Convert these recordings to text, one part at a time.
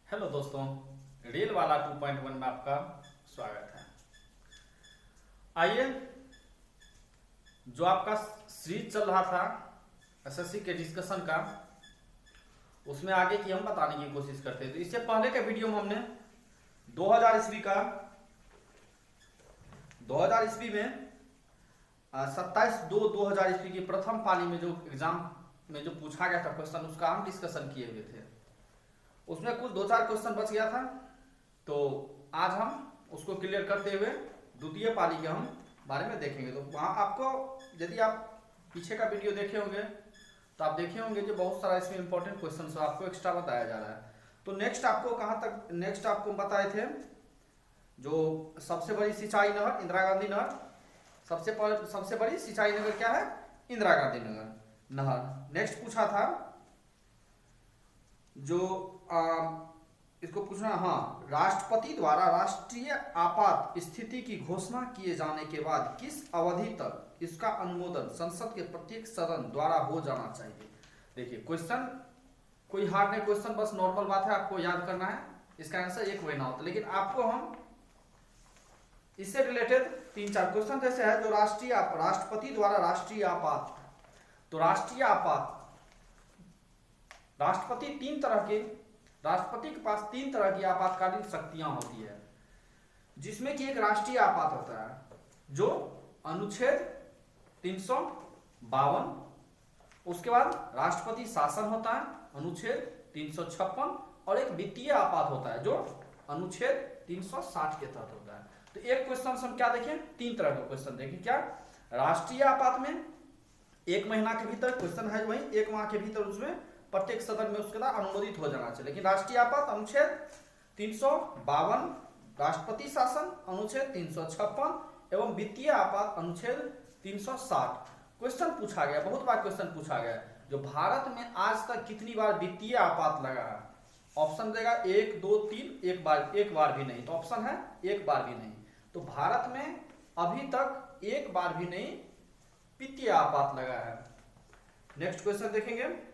Hello दोस्तों, rail वाला 2.1 में आपका स्वागत है। आइए, जो आपका सीरीज चल रहा था एसएससी के डिस्कशन का, उसमें आगे की हम बताने की कोशिश करते हैं। तो इससे पहले के वीडियो में हमने 2000 ईस्वी का 2000 ईस्वी में 27/2/2000 ईस्वी की प्रथम पाली में जो एग्जाम में जो पूछा गया था क्वेश्चन, उसका हम डिस्कशन किए हुए थे। उसमें कुछ 2-4 क्वेश्चन बच गया था, तो आज हम उसको क्लियर करते हुए द्वितीय पाली के हम बारे में देखेंगे। तो वहाँ आपको, यदि आप पीछे का वीडियो देखे होंगे तो आप देखे होंगे कि बहुत सारा इसमें इंपॉर्टेंट क्वेश्चन आपको एक्स्ट्रा बताया जा रहा है। तो नेक्स्ट आपको बताए थे, जो सबसे बड़ी सिंचाई नहर इंदिरा गांधी नहर, सबसे बड़ी सिंचाई नहर क्या है? इंदिरा गांधी नहर। नेक्स्ट पूछा था जो इसको पूछना, हाँ, राष्ट्रपति द्वारा राष्ट्रीय आपात स्थिति की घोषणा किए जाने के बाद किस अवधि तक इसका अनुमोदन संसद के प्रत्येक सदन द्वारा हो जाना चाहिए। देखिए, क्वेश्चन कोई हार्ड नहीं, क्वेश्चन बस नॉर्मल बात है, आपको याद करना है। इसका आंसर एक महीना होता है, लेकिन आपको हम इससे रिलेटेड 3-4 क्वेश्चन जैसे है, जो राष्ट्रपति द्वारा राष्ट्रीय आपात। तो राष्ट्रपति के पास 3 तरह की आपातकालीन शक्तियां होती है, जिसमें कि एक राष्ट्रीय आपात होता है जो अनुच्छेद 352, उसके बाद राष्ट्रपति शासन होता है अनुच्छेद 356, और एक वित्तीय आपात होता है जो अनुच्छेद 360 के तहत होता है। तो एक क्वेश्चन हम क्या देखें, 3 तरह का क्वेश्चन देखें। क्या? राष्ट्रीय आपात में 1 महीना के भीतर क्वेश्चन है, वही 1 माह के भीतर उसमें प्रत्येक सदन में उसके द्वारा अनुमोदित हो जाना चाहिए। लेकिन राष्ट्रीय आपात अनुच्छेद 352, राष्ट्रपति शासन अनुच्छेद 356 एवं वित्तीय आपात अनुच्छेद 360। क्वेश्चन पूछा गया, बहुत बार क्वेश्चन पूछा गया, जो भारत में आज तक कितनी बार वित्तीय आपात लगा है। ऑप्शन देगा 1, 2, 3, एक बार भी नहीं। तो ऑप्शन है एक बार भी नहीं। तो भारत में अभी तक एक बार भी नहीं वित्तीय आपात लगा है। नेक्स्ट क्वेश्चन देखेंगे।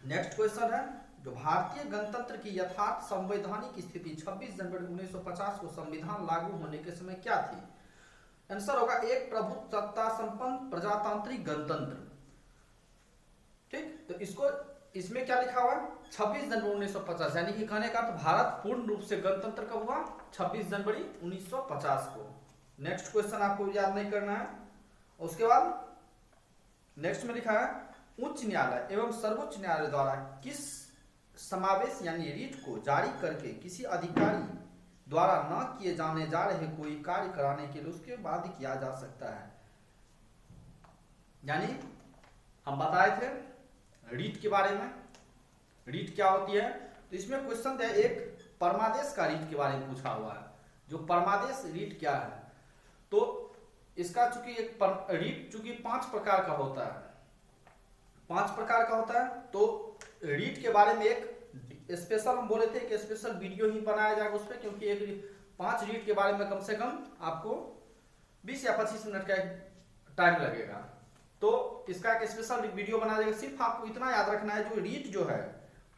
नेक्स्ट क्वेश्चन है, जो भारतीय गणतंत्र की यथार्थ संवैधानिक स्थिति 26 जनवरी 1950 को संविधान लागू होने के समय क्या थी? आंसर होगा एक प्रभुसत्ता संपन्न प्रजातांत्रिक गणतंत्र। ठीक, तो इसमें क्या लिखा हुआ है? 26 जनवरी 1950, यानी कि कहने का तो भारत पूर्ण रूप से गणतंत्र कब हुआ? 26 जनवरी 1950 को। नेक्स्ट क्वेश्चन आपको याद नहीं करना है। उसके बाद नेक्स्ट में लिखा है, उच्च न्यायालय एवं सर्वोच्च न्यायालय द्वारा किस समावेश यानी रीट को जारी करके किसी अधिकारी द्वारा न किए जाने जा रहे कोई कार्य कराने के लिए उसके बाद किया जा सकता है। यानी हम बताए थे रीट के बारे में, रीट क्या होती है। तो इसमें क्वेश्चन है, एक परमादेश का रीट के बारे में पूछा हुआ है। जो परमादेश रीट क्या है, तो इसका चूंकि रीट चूंकि 5 प्रकार का होता है, 5 प्रकार का होता है। तो रीट के बारे में एक स्पेशल हम बोले थे कि स्पेशल वीडियो ही बनाया जाएगा उस पर, क्योंकि एक 5 रीट के बारे में कम से कम आपको 20 या 25 मिनट का टाइम लगेगा। तो इसका एक स्पेशल वीडियो बनाया जाएगा। सिर्फ आपको इतना याद रखना है, जो रीट जो है,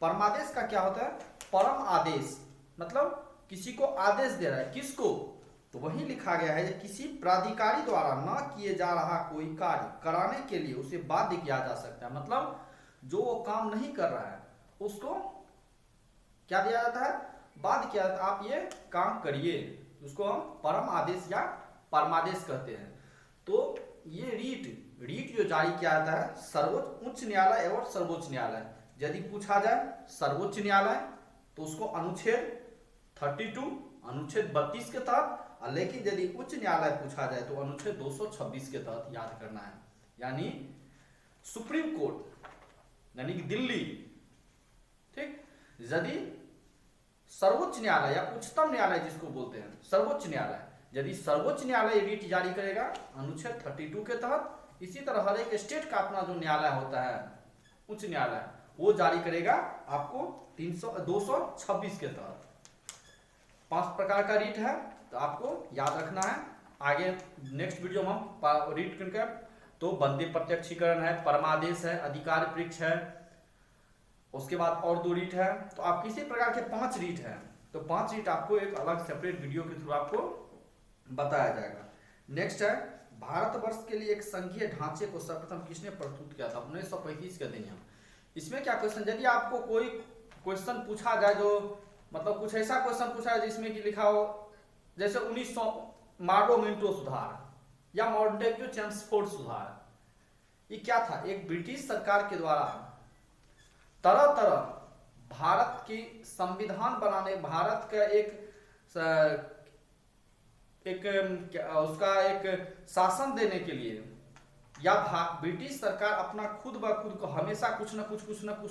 परमादेश का क्या होता है? परम आदेश, मतलब किसी को आदेश दे रहा है, किसको? तो वही लिखा गया है, किसी प्राधिकारी द्वारा न किए जा रहा कोई कार्य कराने के लिए उसे बाध्य किया जा सकता है। मतलब जो वो काम नहीं कर रहा है उसको क्या दिया जाता है? बाध्य किया जाता है, आप ये काम करिए। उसको हम परम आदेश या परमादेश कहते हैं। तो ये रीट जो जारी किया जाता है सर्वोच्च उच्च न्यायालय एवं सर्वोच्च न्यायालय। यदि पूछा जाए सर्वोच्च न्यायालय तो उसको अनुच्छेद 32, अनुच्छेद 32 के तहत, लेकिन यदि उच्च न्यायालय पूछा जाए तो अनुच्छेद 226 के तहत याद करना है। यानी सुप्रीम कोर्ट यानी कि दिल्ली। ठीक, यदि सर्वोच्च न्यायालय या उच्चतम न्यायालय जिसको बोलते हैं सर्वोच्च न्यायालय, यदि सर्वोच्च न्यायालय रीट जारी करेगा अनुच्छेद 32 के तहत, इसी तरह हर एक स्टेट का अपना जो न्यायालय होता है उच्च न्यायालय, वो जारी करेगा आपको 226 के तहत। 5 प्रकार का रीट है, तो आपको याद रखना है। आगे नेक्स्ट वीडियो में हम रीट करके, तो बंदी प्रत्यक्षीकरण है, परमादेश है, अधिकार परीक्ष है, उसके बाद और 2 रीट है। तो आप किसी प्रकार के 5 रीट है, तो 5 रीट आपको एक अलग सेपरेट वीडियो के थ्रू आपको बताया जाएगा। नेक्स्ट है, भारतवर्ष के लिए एक संघीय ढांचे को सर्वप्रथम किसने प्रस्तुत किया था? 1935 के अधिनियम। इसमें क्या क्वेश्चन, यदि आपको कोई क्वेश्चन पूछा जाए जो मतलब कुछ ऐसा क्वेश्चन पूछा है जिसमें कि लिखा हो जैसे 1900 मार्डो मिंटो सुधार या मॉन्टेग्यू चेम्सफोर्ड सुधार, ये क्या था? एक ब्रिटिश सरकार के द्वारा तरह तरह भारत की संविधान बनाने, भारत का उसका एक शासन देने के लिए, या ब्रिटिश सरकार अपना खुद ब खुद को हमेशा कुछ न कुछ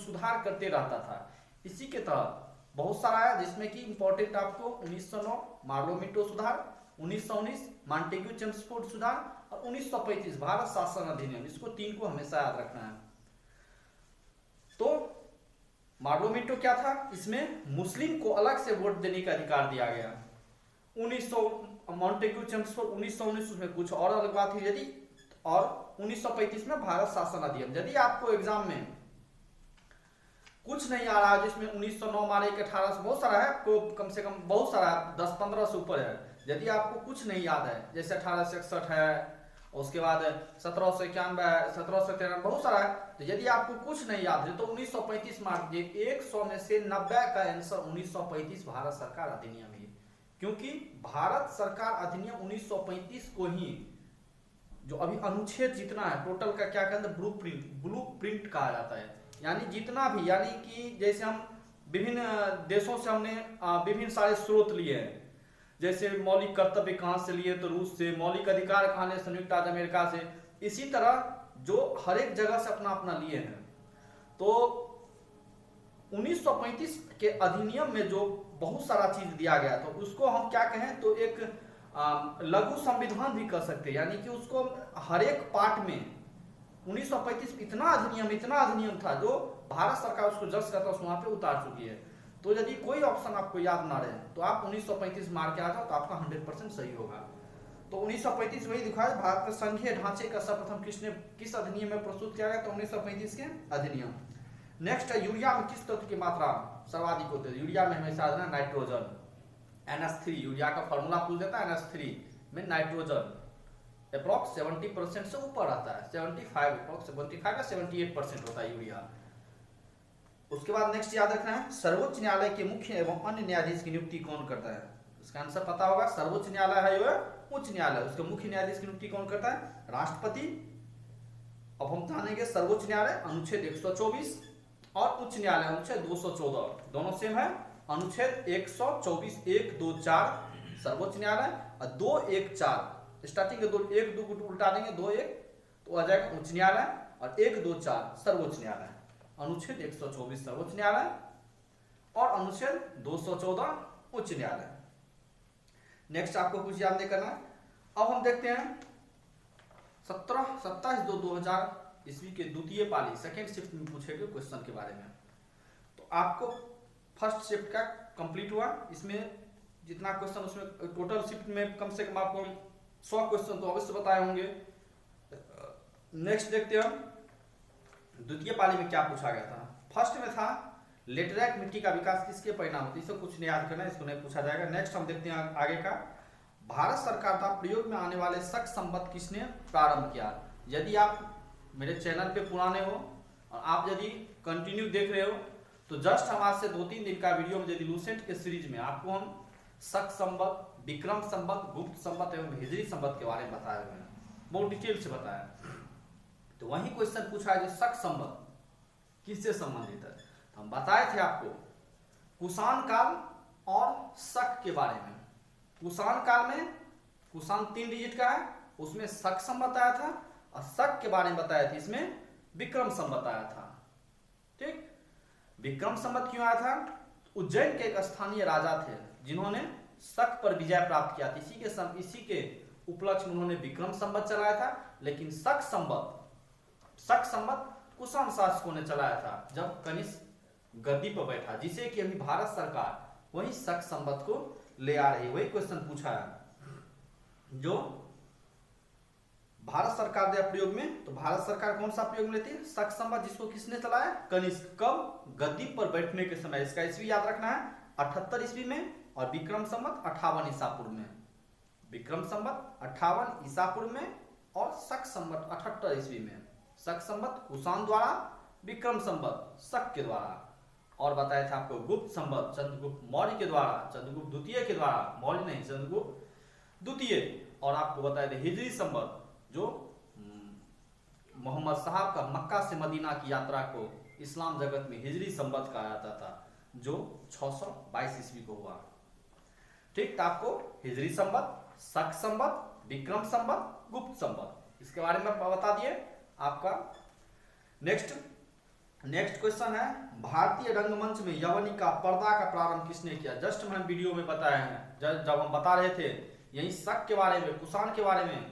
सुधार करते रहता था। इसी के तहत बहुत सारा है, जिसमें कि इंपॉर्टेंट आपको 1909 मार्लो मिंटो सुधार, 1919 मॉन्टेग्यू चेम्सफोर्ड सुधार और 1935 भारत शासन अधिनियम। इसको 3 को हमेशा याद रखना है। तो मार्लो मिंटो क्या था? इसमें मुस्लिम को अलग से वोट देने का अधिकार दिया गया। 1900 मॉन्टेग्यू चेम्सफोर्ड 1919 उसमें कुछ और अलग बात है। यदि और 1935 में भारत शासन अधिनियम। यदि आपको एग्जाम में कुछ नहीं आ रहा है जिसमें 1909 मारे 1800 बहुत सारा है, आपको कम से कम बहुत सारा 10-15 से ऊपर है, यदि आपको कुछ नहीं याद है जैसे 1861 है, उसके बाद 1791 है, 1793 बहुत सारा है, तो यदि आपको कुछ नहीं याद है तो 1935 मार्क दिए। 100 में से 90 का आंसर 1935 भारत सरकार अधिनियम ही, क्योंकि भारत सरकार अधिनियम 1935 को ही जो अभी अनुच्छेद जितना है टोटल का क्या कहते हैं ब्लू प्रिंट कहा जाता है। यानी जितना भी, यानी कि जैसे हम विभिन्न देशों से हमने विभिन्न सारे स्रोत लिए हैं, जैसे मौलिक कर्तव्य कहाँ से लिए तो रूस से, मौलिक अधिकार कहाँ लिए संयुक्त राज्य अमेरिका से, इसी तरह जो हर एक जगह से अपना अपना लिए हैं। तो 1935 के अधिनियम में जो बहुत सारा चीज दिया गया तो उसको हम क्या कहें तो एक लघु संविधान भी कर सकते हैं। यानी कि उसको हर एक पार्ट में 1935 इतना अधिनियम था जो भारत सरकार उसको जज करता वहां पे उतार चुकी है। तो यदि कोई ऑप्शन आपको याद ना रहे तो आप 1935 मार के आ जाओ तो आपका 100% सही होगा। तो 1935 वही दिखाया, भारत में संघीय ढांचे का सर्वप्रथम किस अधिनियम में प्रस्तुत किया गया? तो 1935 के अधिनियम। नेक्स्ट है, यूरिया में किस तत्व की मात्रा सर्वाधिक होती है? यूरिया में हमेशा नाइट्रोजन, NH3। यूरिया का फॉर्मूला पूछ देता है, NH3 में नाइट्रोजन अप्रॉक्स 70% से ऊपर आता है, 75 या 78% होता है यूरिया। उसके बाद नेक्स्ट याद रखना है, सर्वोच्च न्यायालय के मुख्य एवं अन्य न्यायाधीश की नियुक्ति कौन करता है? इसका आंसर पता होगा, सर्वोच्च न्यायालय है जो उच्च न्यायालय, उसके मुख्य न्यायाधीश की नियुक्ति कौन करता है? राष्ट्रपति। अब हम जानेंगे सर्वोच्च न्यायालय अनुच्छेद 124 और उच्च न्यायालय अनुच्छेद 214, दोनों सेम है। अनुच्छेद 124 124 सर्वोच्च न्यायालय और 214 स्टार्टिंग के 1-2 को उल्टा देंगे 2-1 तो आ जाएगा उच्च न्यायालय, और 1-2-4 सर्वोच्च न्यायालय। अनुच्छेद 124 सर्वोच्च न्यायालय और अनुच्छेद 214 उच्च न्यायालय। नेक्स्ट आपको कुछ याद नहीं करना है। अब हम देखते हैं 27/2/2000 ईस्वी के द्वितीय पाली सेकेंड शिफ्ट में पूछे गए क्वेश्चन के बारे में। तो आपको फर्स्ट शिफ्ट का कंप्लीट हुआ, इसमें जितना क्वेश्चन उसमें टोटल शिफ्ट में कम से कम आपको 100 क्वेश्चन तो अवश्य बताए होंगे। नेक्स्ट देखते हैं हम द्वितीय पाली में क्या पूछा गया था। फर्स्ट में था लेटेराइट मिट्टी का विकास किसके परिणाम होते, इसको कुछ नहीं याद करना, इसको नहीं पूछा जाएगा। नेक्स्ट हम देखते हैं आगे का, भारत सरकार द्वारा प्रयोग में आने वाले शक संबद्ध किसने प्रारंभ किया। यदि आप मेरे चैनल पे पुराने हो और आप यदि कंटिन्यू देख रहे हो तो जस्ट हम आज से 2-3 दिन का वीडियो में यदि लूसेंट के सीरीज में आपको हम शक संबद्ध, विक्रम संबद्ध, गुप्त संबद्ध एवं हिजरी संबद्ध के बारे में बताए हुए हैं, बहुत डिटेल से बताया। तो वही क्वेश्चन पूछा है जो शक संबद्ध किससे संबंधित है। हम बताए थे आपको कुषाण काल और शक के बारे में। कुषाण काल में कुषाण 3 डिजिट का है, उसमें शक संबद्ध आया था, और शक के बारे में बताया था इसमें विक्रम संबद्ध आया था। ठीक, विक्रम संबद्ध क्यों आया था? उज्जैन के एक स्थानीय राजा थे जिन्होंने शक पर विजय प्राप्त किया था, इसी के उपलक्ष्य में उन्होंने विक्रम संबद्ध चलाया था। लेकिन शक संबद्ध कुषाण शासकों ने चलाया था जब कनिष्क गद्दी पर बैठा, जिसे कि अभी भारत सरकार वही शक संबद्ध को ले आ रही है। वही क्वेश्चन पूछा है जो भारत सरकार द्वारा प्रयोग में, तो भारत सरकार कौन सा प्रयोग में लेती है? शक संवत, जिसको किसने चलाया? कनिष्क। कब? गद्दी पर बैठने के समय। इसका ईस्वी याद रखना है 78 ईस्वी में, और विक्रम संवत 58 ईसा पूर्व में। विक्रम संवत 58 ईसा पूर्व में और शक संवत 78 ईस्वी में। शक संवत कुषाण द्वारा, विक्रम संवत शक के द्वारा। और बताया था आपको गुप्त संवत चंद्रगुप्त मौर्य के द्वारा, चंद्रगुप्त द्वितीय के द्वारा, मौर्य नहीं चंद्रगुप्त द्वितीय। और आपको बताया था हिजरी संवत, जो मोहम्मद साहब का मक्का से मदीना की यात्रा को इस्लाम जगत में हिजरी संवत कहा जाता था, जो 622 ईस्वी को हुआ। ठीक, तो आपको हिजरी संवत, शक संवत, विक्रम संवत, गुप्त संवत, इसके बारे में बता दिए आपका। नेक्स्ट क्वेश्चन है, भारतीय रंगमंच में यवनिका पर्दा का प्रारंभ किसने किया? जस्ट हम वीडियो में बताए हैं, जब हम बता रहे थे यही शक के बारे में, कुषाण के बारे में,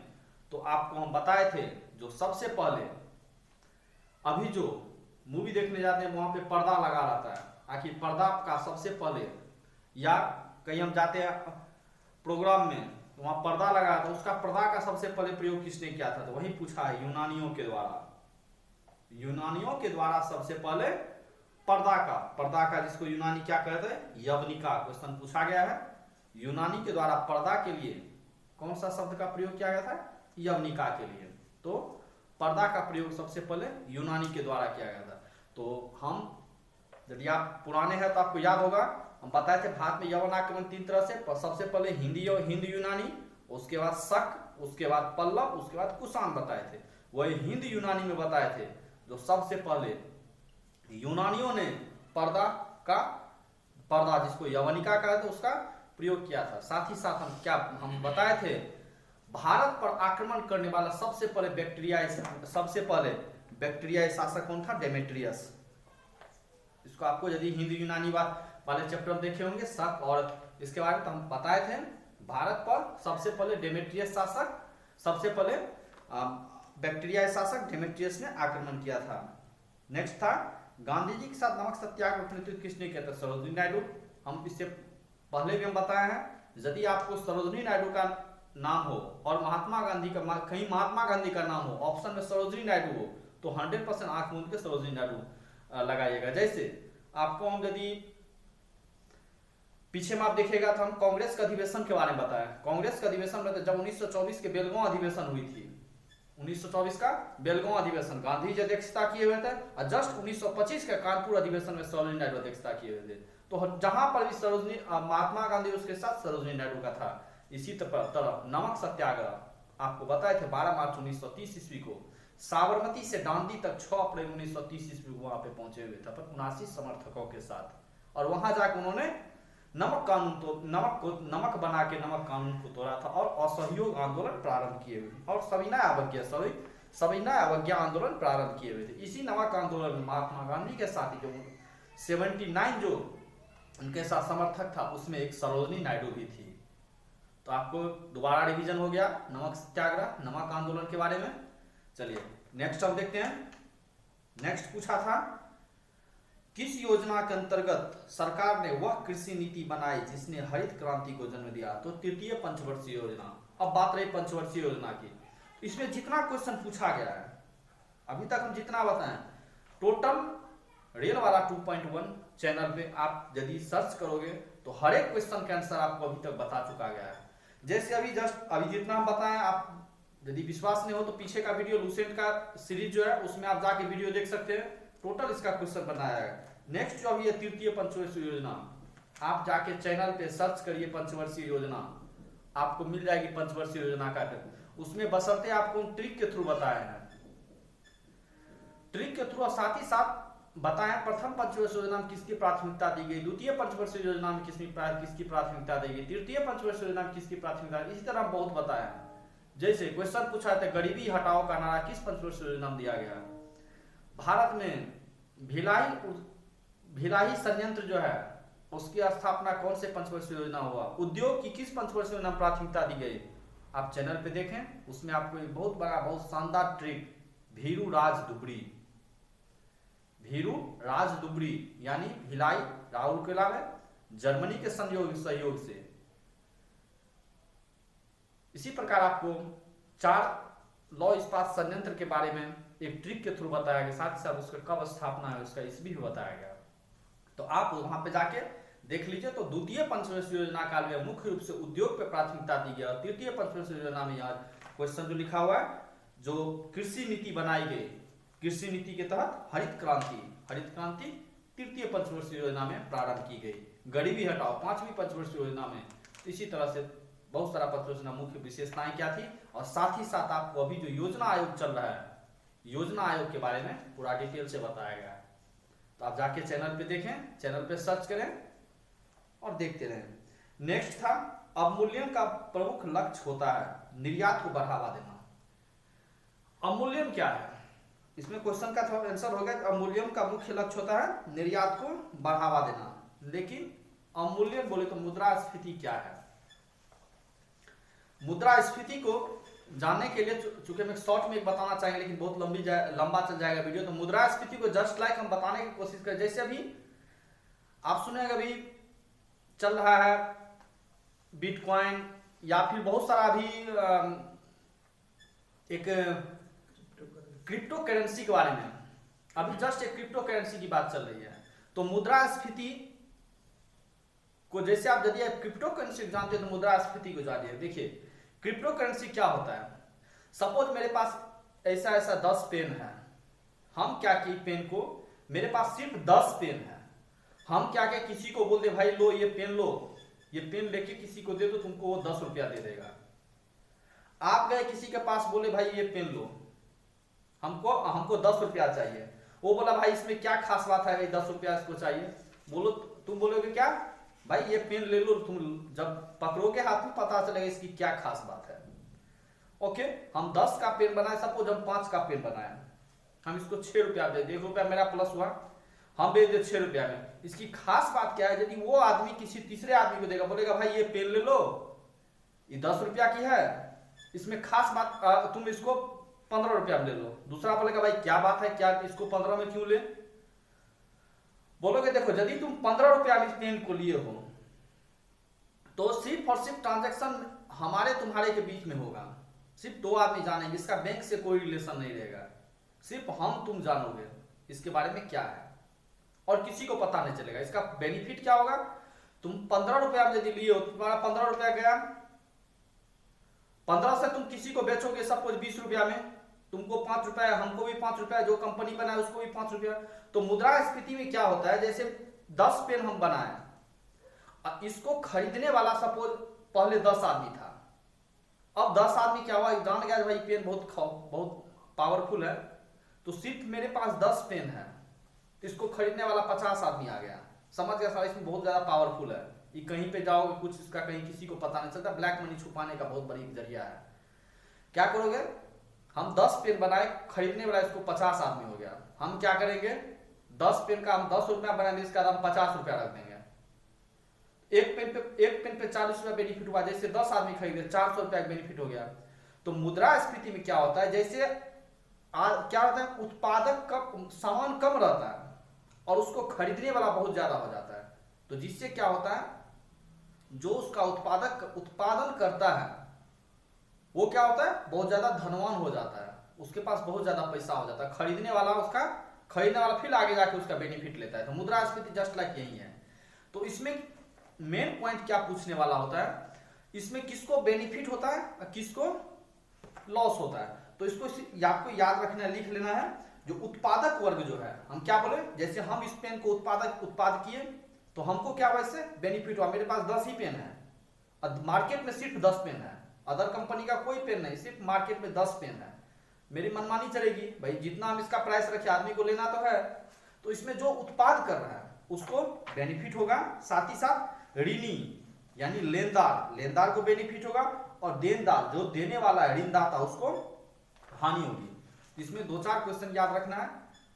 तो आपको हम बताए थे जो सबसे पहले, अभी जो मूवी देखने जाते हैं वहां पे पर्दा लगा रहता है, आखिर पर्दा का सबसे पहले, या कहीं हम जाते हैं प्रोग्राम में तो वहां पर्दा लगा था, उसका पर्दा का सबसे पहले प्रयोग किसने किया था? तो वही पूछा है, यूनानियों के द्वारा। यूनानियों के द्वारा सबसे पहले पर्दा का जिसको यूनानी क्या कहते हैं? यवनिका। क्वेश्चन पूछा गया है, यूनानी के द्वारा पर्दा के लिए कौन सा शब्द का प्रयोग किया गया था? यवनिका के लिए। तो पर्दा का प्रयोग सबसे पहले यूनानी के द्वारा किया गया था। तो हम, यदि आप पुराने हैं तो आपको याद होगा, हम बताए थे भारत में यवन आक्रमण 3 तरह से, सबसे पहले हिंद यूनानी, उसके बाद शक, उसके बाद पल्लव, उसके बाद कुषाण बताए थे। वही हिंद यूनानी में बताए थे, जो सबसे पहले यूनानियों ने पर्दा जिसको यवनिका कहते थे उसका प्रयोग किया था। साथ ही साथ हम बताए थे, भारत पर आक्रमण करने वाला सबसे पहले बैक्टीरियाई शासक कौन था? डेमेट्रियस। इसको आपको यदि हिंद यूनानी वाले चैप्टर में देखे होंगे शक और इसके बारे में, तो हम बताए थे भारत पर सबसे पहले डेमेट्रियस शासक, सबसे पहले बैक्टीरियाई शासक डेमेट्रियस ने आक्रमण किया था। नेक्स्ट था, गांधी जी के साथ नमक सत्याग्रह का नेतृत्व किसने किया था? सरोजिनी नायडू। हम इससे पहले भी हम बताए हैं, यदि आपको सरोजिनी नायडू का नाम हो और महात्मा गांधी का, कहीं महात्मा गांधी का नाम हो, ऑप्शन में सरोजिनी नायडू हो, तो 100% आंख मूंद के सरोजिनी नायडू लगाइएगा। जैसे आपको हम यदि पीछे में आप देखिएगा तो हम कांग्रेस का अधिवेशन के बारे में बताया। कांग्रेस का अधिवेशन में जब 1924 के बेलगांव अधिवेशन हुई थी, 1924 का बेलगांव अधिवेशन गांधी जी अध्यक्षता किए हुए थे, और जस्ट 1925 का कानपुर अधिवेशन में सरोजिनी नायडू अध्यक्षता किए हुए थे। तो जहां पर भी महात्मा गांधी उसके साथ सरोजिनी नायडू का था। इसी तरह नमक सत्याग्रह आपको बताए थे 12 मार्च 1930 ईस्वी को, साबरमती से दांडी तक 6 अप्रैल 1930 ईस्वी को वहां पे पहुंचे हुए थे 79 समर्थकों के साथ, और वहां जाकर उन्होंने नमक बना के नमक कानून को तोड़ा था और असहयोग आंदोलन प्रारंभ किए हुए, और सविनय अवज्ञा आंदोलन प्रारंभ किए हुए थे। इसी नमक आंदोलन में महात्मा गांधी के साथ जो 79 जो उनके साथ समर्थक था, उसमें एक सरोजिनी नायडू भी थी। तो आपको दोबारा रिवीजन हो गया नमक सत्याग्रह, नमक आंदोलन के बारे में। चलिए नेक्स्ट हम देखते हैं। नेक्स्ट पूछा था, किस योजना के अंतर्गत सरकार ने वह कृषि नीति बनाई जिसने हरित क्रांति को जन्म दिया? तो तृतीय पंचवर्षीय योजना। अब बात रही पंचवर्षीय योजना की, इसमें जितना क्वेश्चन पूछा गया है अभी तक हम जितना बताएं, टोटल रेल वाला 2.1 चैनल पे आप यदि सर्च करोगे तो हर एक क्वेश्चन का आंसर आपको अभी तक बता चुका गया है। जैसे अभी जितना हम बताएं, आप यदि विश्वास नहीं हो तो पीछे का वीडियो लूसेंट का सीरीज जो है उसमें आप जाके वीडियो देख सकते हैं, टोटल इसका क्वेश्चन बनाया है। नेक्स्ट जो अभी है तृतीय पंचवर्षीय योजना, आप जाके चैनल पे सर्च करिए पंचवर्षीय योजना, आपको मिल जाएगी पंचवर्षीय योजना का। उसमें बशर्ते आपको ट्रिक के थ्रू बताए हैं, ट्रिक के थ्रू, और साथ ही साथ बताएं प्रथम पंचवर्षीय योजना में किसकी प्राथमिकता दी गई, द्वितीय पंचवर्षीय योजना में किसकी प्राथमिकता दी गई, तृतीय पंचवर्षीय योजना में किसकी प्राथमिकता। इसी तरह बहुत बताया है। जैसे क्वेश्चन पूछा था, गरीबी हटाओ का नारा किस पंचवर्षीय योजना में दिया गया? भारत में भिलाई संयंत्र जो है उसकी स्थापना कौन से पंचवर्षीय योजना हुआ? उद्योग की किस पंचवर्षीय योजना में प्राथमिकता दी गई? आप चैनल पे देखें, उसमें आपको एक बहुत बड़ा बहुत शानदार ट्रिक, भीरू राज दुबरी यानी भिलाई राउरकेला में जर्मनी के सहयोग से। इसी प्रकार आपको 4 लौह इस्पात संयंत्र के बारे में एक ट्रिक के थ्रू बताया गया, साथ ही साथ उसका कब स्थापना है उसका ईस्वी भी बताया गया। तो आप वहां पे जाके देख लीजिए। तो द्वितीय पंचवर्षीय योजना काल में मुख्य रूप से उद्योग पे प्राथमिकता दी गई और तृतीय पंचवर्षीय योजना में यार क्वेश्चन जो लिखा हुआ है, जो कृषि नीति बनाई गई, कृषि नीति के तहत हरित क्रांति तृतीय पंचवर्षीय योजना में प्रारंभ की गई। गरीबी हटाओ पांचवी पंचवर्षीय योजना में। इसी तरह से बहुत सारा पंचवर्षीय मुख्य विशेषताएं क्या थी, और साथ ही साथ आपको अभी जो योजना आयोग चल रहा है, योजना आयोग के बारे में पूरा डिटेल से बताया गया है। तो आप जाके चैनल पे देखें, चैनल पे सर्च करें और देखते रहें। नेक्स्ट था अवमूल्यन का प्रमुख लक्ष्य होता है निर्यात को बढ़ावा देना। अवमूल्यन क्या है, इसमें क्वेश्चन का थोड़ा आंसर होगा। अवमूल्यन का मुख्य लक्ष्य होता है निर्यात को बढ़ावा देना। लेकिन अवमूल्यन बोले तो मुद्रास्फीति क्या है? मुद्रास्फीति को जानने के लिए चूंकि मैं शॉर्ट में एक बताना चाहेंगे लेकिन बहुत लंबा चल जाएगा वीडियो, तो मुद्रास्फीति को जस्ट लाइक हम बताने की कोशिश करें। जैसे अभी आप सुनेगा, अभी चल रहा है बिटकॉइन या फिर बहुत सारा अभी एक क्रिप्टो करेंसी के बारे में, अभी जस्ट एक क्रिप्टो करेंसी की बात चल रही है। तो मुद्रास्फीति को जैसे आप यदि आप क्रिप्टो करेंसी जानते हैं तो मुद्रास्फीति को जानिए। देखिए क्रिप्टो करेंसी क्या होता है, सपोज मेरे पास ऐसा 10 पेन है, हम क्या कि पेन को, मेरे पास सिर्फ 10 पेन है, हम क्या क्या किसी को बोल दे भाई लो ये पेन लो, ये पेन लेके किसी को दे दो, तुमको वो 10 रुपया दे देगा। आप गए किसी के पास बोले भाई ये पेन लो, हमको 10 रुपया चाहिए, वो बोला भाई इसमें क्या खास बात है 10 रुपया इसको चाहिए, बोलो तुम बोलोगे क्या भाई ये पेन ले लो, तुम जब पकड़ोगे हाथ में पता चलेगा इसकी क्या खास बात है। ओके, हम 10 का पेन बनाए, सपोज हम 5 का पेन बनाए, हम इसको 6 रुपया दे दे, 1 रुपया मेरा प्लस हुआ, हम बेच दे 6 रुपया में। इसकी खास बात क्या है, यदि वो आदमी किसी तीसरे आदमी को देगा, बोलेगा भाई ये पेन ले लो, ये 10 रुपया की है, इसमें खास बात तुम इसको 15 रुपया में ले लो। दूसरा बोलेगा भाई क्या बात है, क्या इसको 15 में क्यों ले? बोलोगे देखो यदि तुम 15 रुपया में पेन को लिए हो तो सिर्फ और सिर्फ ट्रांजैक्शन हमारे तुम्हारे के बीच में होगा, सिर्फ 2 आदमी जानेंगे, इसका बैंक से कोई रिलेशन नहीं रहेगा, सिर्फ हम तुम जानोगे इसके बारे में क्या है और किसी को पता नहीं चलेगा। इसका बेनिफिट क्या होगा, तुम 15 रुपया में यदि लिए हो, तुम्हारा 15 रुपया गया, 15 से तुम किसी को बेचोगे सपोज 20 रुपया में, तुमको 5 रुपया, हमको भी 5 रुपया, जो कंपनी बनाए उसको भी 5 रुपया। तो मुद्रास्फीति में क्या होता है, जैसे 10 पेन हम बनाए, इसको खरीदने वाला सपोज पहले 10 आदमी था, अब 10 आदमी क्या हुआ, जान गया भाई पेन बहुत पावरफुल है, तो सिर्फ मेरे पास 10 पेन है, इसको खरीदने वाला 50 आदमी आ गया, समझ गया सारा इसमें बहुत ज्यादा पावरफुल है, ये कहीं पे जाओगे कुछ इसका कहीं किसी को पता नहीं चलता, ब्लैक मनी छुपाने का बहुत बड़ी जरिया है। क्या करोगे, हम 10 पेन बनाए, खरीदने वाला इसको 50 आदमी हो गया, हम क्या करेंगे 10 पेन का हम 10 रुपया बनाएंगे, इसका हम 50 रुपया रख देंगे। एक पेन पे 40 रुपया बेनिफिट हुआ, जैसे 10 आदमी खरीदे 400 रुपया बेनिफिट हो गया। तो मुद्रास्फीति में क्या होता है, जैसे क्या होता है, उत्पादक का सामान कम रहता है और उसको खरीदने वाला बहुत ज्यादा हो जाता है, तो जिससे क्या होता है, जो उसका उत्पादन करता है वो क्या होता है, बहुत ज्यादा धनवान हो जाता है, उसके पास बहुत ज्यादा पैसा हो जाता है, खरीदने वाला फिर आगे जाके उसका बेनिफिट लेता है। तो मुद्रास्फीति जस्ट लाइक यही है। तो इसमें मेन पॉइंट क्या पूछने वाला होता है, इसमें किसको बेनिफिट होता है और किसको लॉस होता है। तो इसको आपको याद रखना, लिख लेना है, जो उत्पादक वर्ग जो है, हम क्या बोले, जैसे हम इस पेन को उत्पाद किए तो हमको क्या वैसे बेनिफिट हुआ, मेरे पास 10 ही पेन है और मार्केट में सिर्फ 10 पेन है, अदर कंपनी का कोई पेन नहीं, सिर्फ मार्केट में 10 पेन है, मेरी मनमानी चलेगी भाई, जितना हम इसका प्राइस रखे आदमी को लेना तो है। तो इसमें जो उत्पाद कर रहा है उसको बेनिफिट होगा, साथ ही साथ ऋणी यानी लेनदार को बेनिफिट होगा, और देनदार जो देने वाला है ऋणदाता उसको हानि होगी। इसमें 2-4 क्वेश्चन याद रखना है,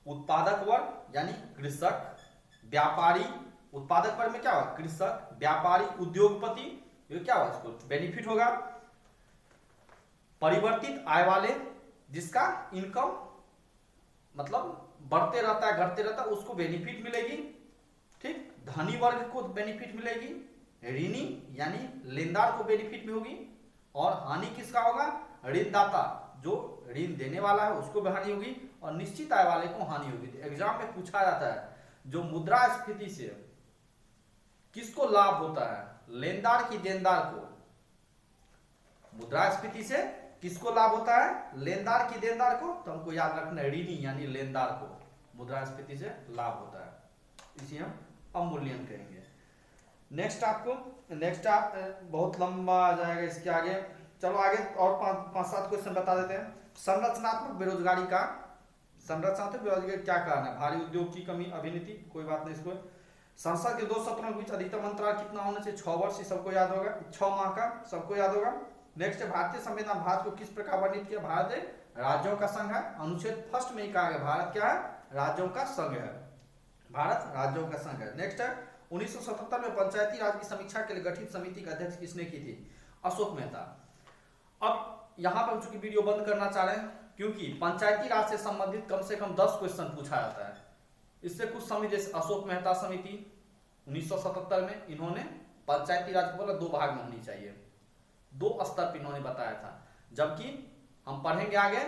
उत्पादक वर्ग यानी कृषक, व्यापारी, उत्पादक वर्ग में क्या होगा, कृषक, व्यापारी, उद्योगपति, ये क्या होगा, इसको बेनिफिट होगा। परिवर्तित आय वाले, जिसका इनकम मतलब बढ़ते रहता है घटते रहता है, उसको बेनिफिट मिलेगी, ठीक। धनी वर्ग को बेनिफिट मिलेगी, ऋणी यानी लेनदार को बेनिफिट में होगी, और हानि किसका होगा, ऋणदाता जो ऋण देने वाला है उसको भी हानि होगी और निश्चित आय वाले को हानि होगी। तो एग्जाम में पूछा जाता है जो मुद्रास्फीति से किसको लाभ होता है, लेनदार की देनदार को। मुद्रास्फीति से किसको लाभ होता है, लेनदार की देनदार को। तो हमको याद रखना है ऋणी यानी लेनदार को मुद्रास्फीति से लाभ होता है, इसी हम अवमूल्यन कहेंगे। नेक्स्ट आप बहुत लंबा आ जाएगा इसके आगे, चलो आगे और 5-7 क्वेश्चन बता देते हैं। संरचनात्मक बेरोजगारी का, संरचनात्मक बेरोजगारी क्या कारण है, भारी उद्योग की कमी, अभिनीति, कोई बात नहीं। इसको संसद के 2 सत्रों के बीच अधिकतम अंतराल कितना होना चाहिए, 6 वर्ष, सबको याद होगा, 6 माह का, सबको याद होगा। नेक्स्ट, भारतीय संविधान भारत को किस प्रकार वर्णित किया, भारत एक राज्यों का संघ है। अनुच्छेद 1 में ही कहा गया भारत क्या है, राज्यों का संघ है, भारत राज्यों का संघ है। नेक्स्ट है 1977 में पंचायती राज की समीक्षा के लिए गठित समिति का अध्यक्ष किसने की थी, अशोक मेहता। अब यहाँ पर चूंकि वीडियो बंद करना चाह रहे हैं क्योंकि पंचायती राज से संबंधित कम से कम 10 क्वेश्चन पूछा जाता है। इससे कुछ समिति जैसे अशोक मेहता समिति 1977 में इन्होंने पंचायती राज को बोला 2 भाग में होनी चाहिए, 2 स्तर पर इन्होंने बताया था। जबकि हम पढ़ेंगे आगे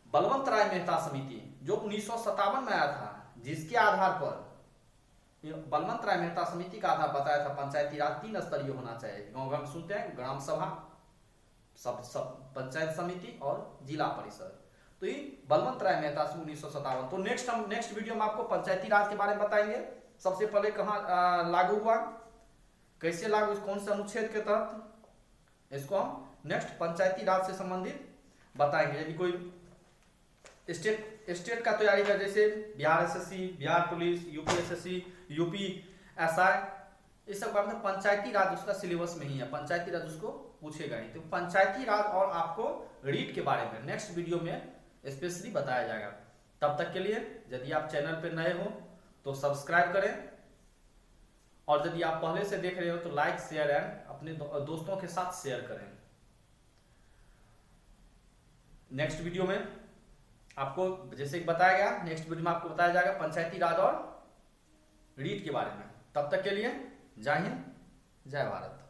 बलवंत राय मेहता समिति जो 1957 में आया था, जिसके आधार पर बलवंत राय मेहता समिति का आधार बताया था पंचायती राज 3 स्तरीय होना चाहिए। गांव गांव सुनते हैं ग्राम सभा, सब पंचायत समिति और जिला परिषद। तो ये बलवंत राय मेहता से 1957। तो नेक्स्ट वीडियो में आपको पंचायती राज के बारे में बताएंगे। सबसे पहले कहाँ लागू हुआ, कैसे लागू, कौन से अनुच्छेद के तहत, इसको हम नेक्स्ट पंचायती राज से संबंधित बताएंगे। यदि कोई स्टेट का तैयारी कर, जैसे Bihar SSC, Bihar police, UP SSC, UP SI, इस सब का मतलब पंचायती राज उसका सिलेबस में ही है, पंचायती राज उसको पूछेगा ही। तो पंचायती राज और आपको रीट के बारे में नेक्स्ट वीडियो में स्पेशली बताया जाएगा। तब तक के लिए यदि आप चैनल पर नए हो तो सब्सक्राइब करें, और यदि आप पहले से देख रहे हो तो लाइक, शेयर एंड अपने दोस्तों के साथ शेयर करें। नेक्स्ट वीडियो में आपको जैसे बताया गया, नेक्स्ट वीडियो में आपको बताया जाएगा पंचायती राज और रीट के बारे में। तब तक के लिए जय हिंद, जय भारत।